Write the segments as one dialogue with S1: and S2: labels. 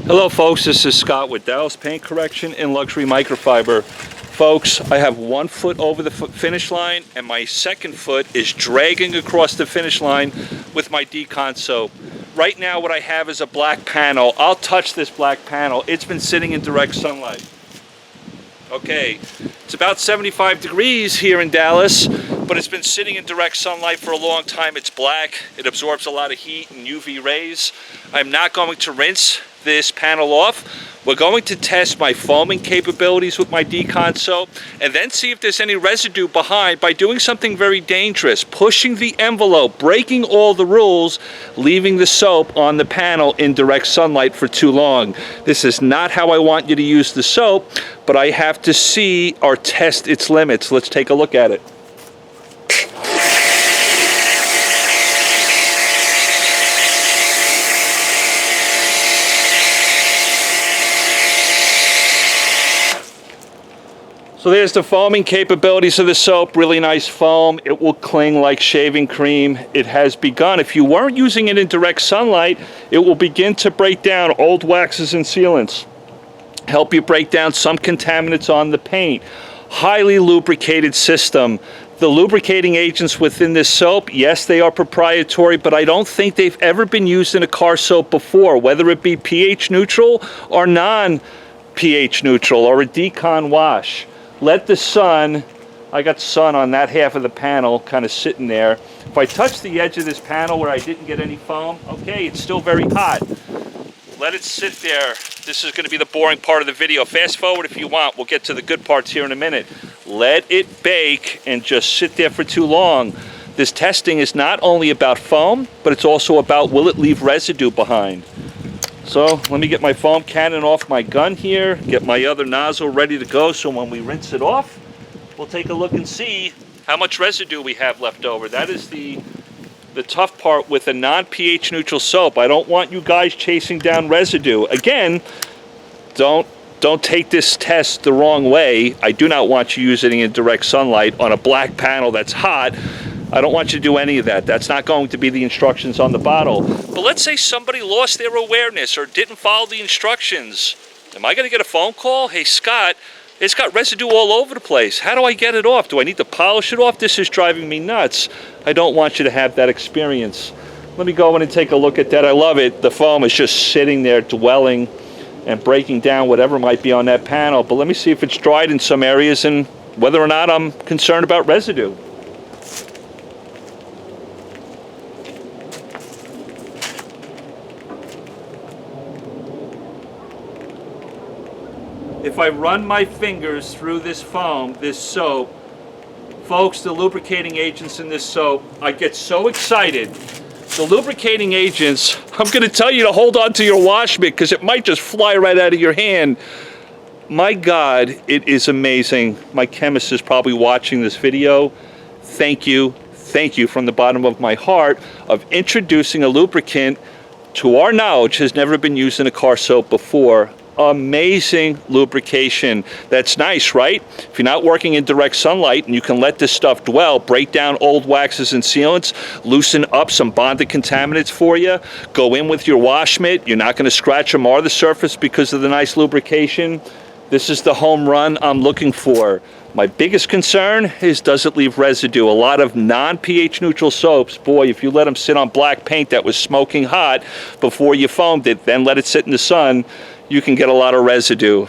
S1: Hello folks, this is Scott with Dallas Paint Correction and Luxury Microfiber. Folks, I have 1 foot over the finish line and my second foot is dragging across the finish line with my Decon soap. Right now what I have is a black panel. I'll touch this black panel. It's been sitting in direct sunlight. Okay, it's about 75 degrees here in Dallas, but it's been sitting in direct sunlight for a long time. It's black, it absorbs a lot of heat and UV rays. I'm not going to rinse this panel off. We're going to test my foaming capabilities with my Decon soap and then see if there's any residue behind by doing something very dangerous, pushing the envelope, breaking all the rules, leaving the soap on the panel in direct sunlight for too long. This is not how I want you to use the soap, but I have to see or test its limits. Let's take a look at it. So there's the foaming capabilities of the soap. Really nice foam. It will cling like shaving cream. It has begun. If you weren't using it in direct sunlight, it will begin to break down old waxes and sealants. Help you break down some contaminants on the paint. Highly lubricated system. The lubricating agents within this soap, yes, they are proprietary, but I don't think they've ever been used in a car soap before, whether it be pH neutral or non-pH neutral or a Decon wash. Let the sun, I got sun on that half of the panel kind of sitting there. If I touch the edge of this panel where I didn't get any foam, okay, it's still very hot. Let it sit there. This is going to be the boring part of the video. Fast forward if you want. We'll get to the good parts here in a minute. Let it bake and just sit there for too long. This testing is not only about foam, but it's also about will it leave residue behind. So let me get my foam cannon off my gun here, get my other nozzle ready to go so when we rinse it off, we'll take a look and see how much residue we have left over. That is the tough part with a non-pH neutral soap. I don't want you guys chasing down residue. Again, don't take this test the wrong way. I do not want you using it in direct sunlight on a black panel that's hot. I don't want you to do any of that. That's not going to be the instructions on the bottle. But let's say somebody lost their awareness or didn't follow the instructions. Am I going to get a phone call? Hey, Scott, it's got residue all over the place. How do I get it off? Do I need to polish it off? This is driving me nuts. I don't want you to have that experience. Let me go in and take a look at that. I love it. The foam is just sitting there dwelling and breaking down whatever might be on that panel. But let me see if it's dried in some areas and whether or not I'm concerned about residue. If I run my fingers through this foam, this soap, folks, the lubricating agents in this soap, I get so excited. The lubricating agents, I'm going to tell you to hold on to your wash mitt because it might just fly right out of your hand. My God, it is amazing. My chemist is probably watching this video. Thank you from the bottom of my heart of introducing a lubricant to our knowledge has never been used in a car soap before. Amazing lubrication. That's nice, right? If you're not working in direct sunlight and you can let this stuff dwell, break down old waxes and sealants, loosen up some bonded contaminants for you, go in with your wash mitt, you're not going to scratch or mar the surface because of the nice lubrication. This is the home run I'm looking for. My biggest concern is, does it leave residue? A lot of non-pH neutral soaps, boy, if you let them sit on black paint that was smoking hot before you foamed it, then let it sit in the sun, you can get a lot of residue.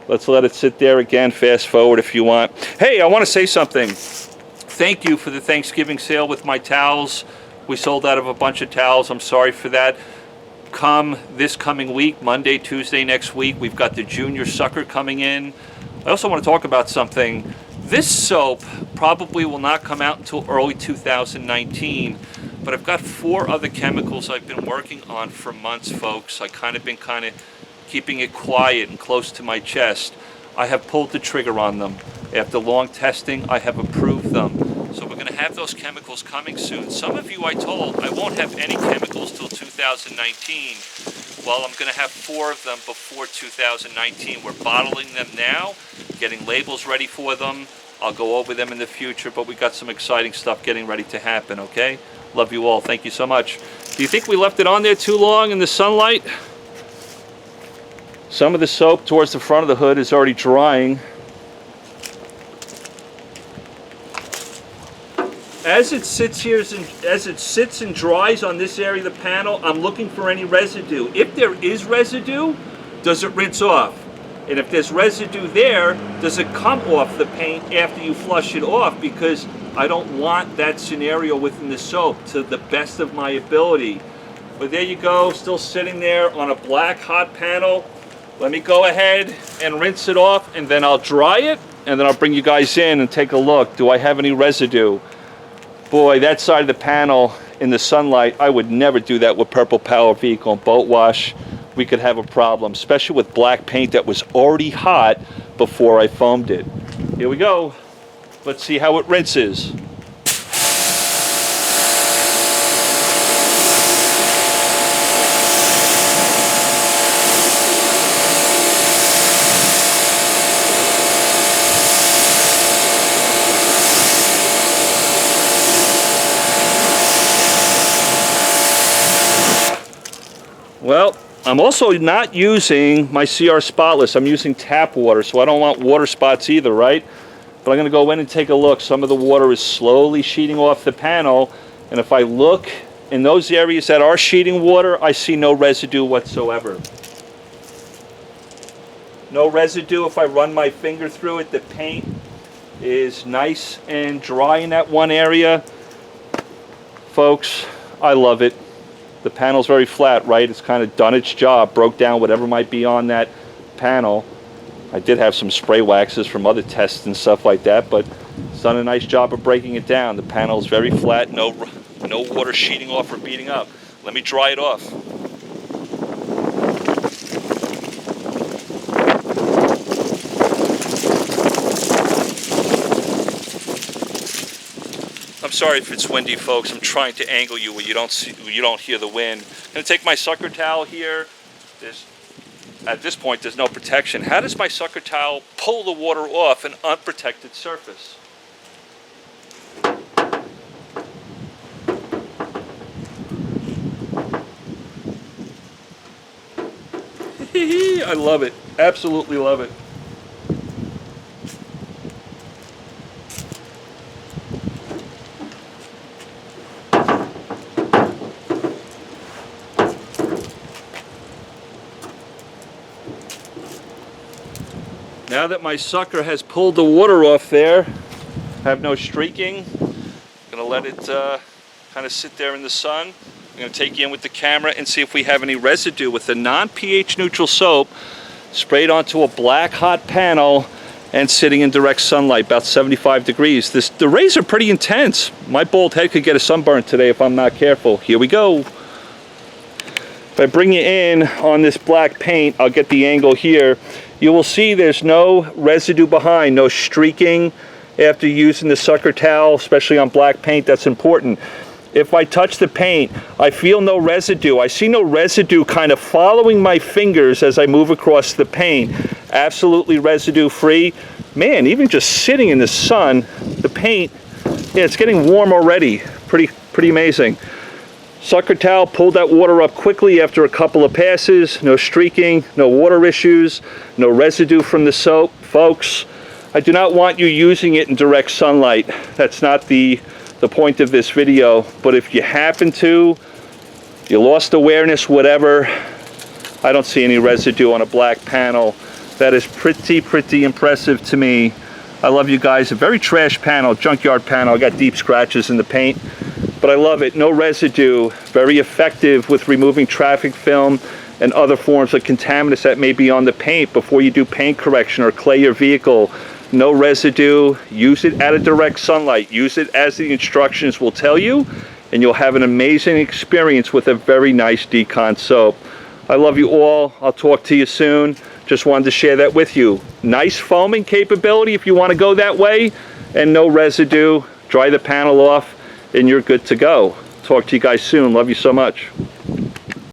S1: Let's let it sit there again. Fast forward if you want. Hey, I want to say something. Thank you for the Thanksgiving sale with my towels. We sold out of a bunch of towels. I'm sorry for that. This coming week, Monday, Tuesday next week, we've got the Junior Sucker coming in. I also want to talk about something. This soap probably will not come out until early 2019. But I've got 4 other chemicals I've been working on for months, folks. I've been keeping it quiet and close to my chest. I have pulled the trigger on them. After long testing, I have approved them. So we're going to have those chemicals coming soon. Some of you I told I won't have any chemicals till 2019. Well, I'm going to have 4 of them before 2019. We're bottling them now, getting labels ready for them. I'll go over them in the future, but we got some exciting stuff getting ready to happen, okay? Love you all. Thank you so much. Do you think we left it on there too long in the sunlight? Some of the soap towards the front of the hood is already drying. As it sits here, as it sits and dries on this area of the panel, I'm looking for any residue. If there is residue, does it rinse off? And if there's residue there, does it come off the paint after you flush it off? Because I don't want that scenario within the soap, to the best of my ability. But there you go, still sitting there on a black hot panel. Let me go ahead and rinse it off, and then I'll dry it, and then I'll bring you guys in and take a look. Do I have any residue? Boy, that side of the panel in the sunlight, I would never do that with Purple Power Vehicle and boat wash. We could have a problem, especially with black paint that was already hot before I foamed it. Here we go. Let's see how it rinses. Well, I'm also not using my CR Spotless. I'm using tap water, so I don't want water spots either, right? But I'm going to go in and take a look. Some of the water is slowly sheeting off the panel, and if I look in those areas that are sheeting water, I see no residue whatsoever. No residue if I run my finger through it. The paint is nice and dry in that one area. Folks, I love it. The panel's very flat, right? It's kind of done its job, broke down whatever might be on that panel. I did have some spray waxes from other tests and stuff like that, but it's done a nice job of breaking it down. The panel's very flat, no water sheeting off or beating up. Let me dry it off. I'm sorry if it's windy, folks. I'm trying to angle you where you don't hear the wind. I'm going to take my sucker towel here. At this point, there's no protection. How does my sucker towel pull the water off an unprotected surface? I love it. Absolutely love it. Now that my sucker has pulled the water off there, I have no streaking. I'm going to let it kind of sit there in the sun. I'm going to take you in with the camera and see if we have any residue with the non-pH neutral soap sprayed onto a black hot panel and sitting in direct sunlight, about 75 degrees. The rays are pretty intense. My bald head could get a sunburn today if I'm not careful. Here we go. If I bring you in on this black paint, I'll get the angle here. You will see there's no residue behind, no streaking after using the sucker towel, especially on black paint. That's important. If I touch the paint, I feel no residue. I see no residue kind of following my fingers as I move across the paint. Absolutely residue free. Man, even just sitting in the sun, the paint, yeah, it's getting warm already. Pretty amazing. Sucker towel pulled that water up quickly after a couple of passes. No streaking, no water issues, no residue from the soap. Folks, I do not want you using it in direct sunlight. That's not the point of this video. But if you happen to, you lost awareness, whatever, I don't see any residue on a black panel. That is pretty impressive to me. I love you guys. A very trash panel, junkyard panel. I got deep scratches in the paint. But I love it. No residue. Very effective with removing traffic film and other forms of contaminants that may be on the paint before you do paint correction or clay your vehicle. No residue. Use it at a direct sunlight. Use it as the instructions will tell you, and you'll have an amazing experience with a very nice Decon soap. I love you all. I'll talk to you soon. Just wanted to share that with you. Nice foaming capability if you want to go that way, and no residue. Dry the panel off and you're good to go. Talk to you guys soon. Love you so much.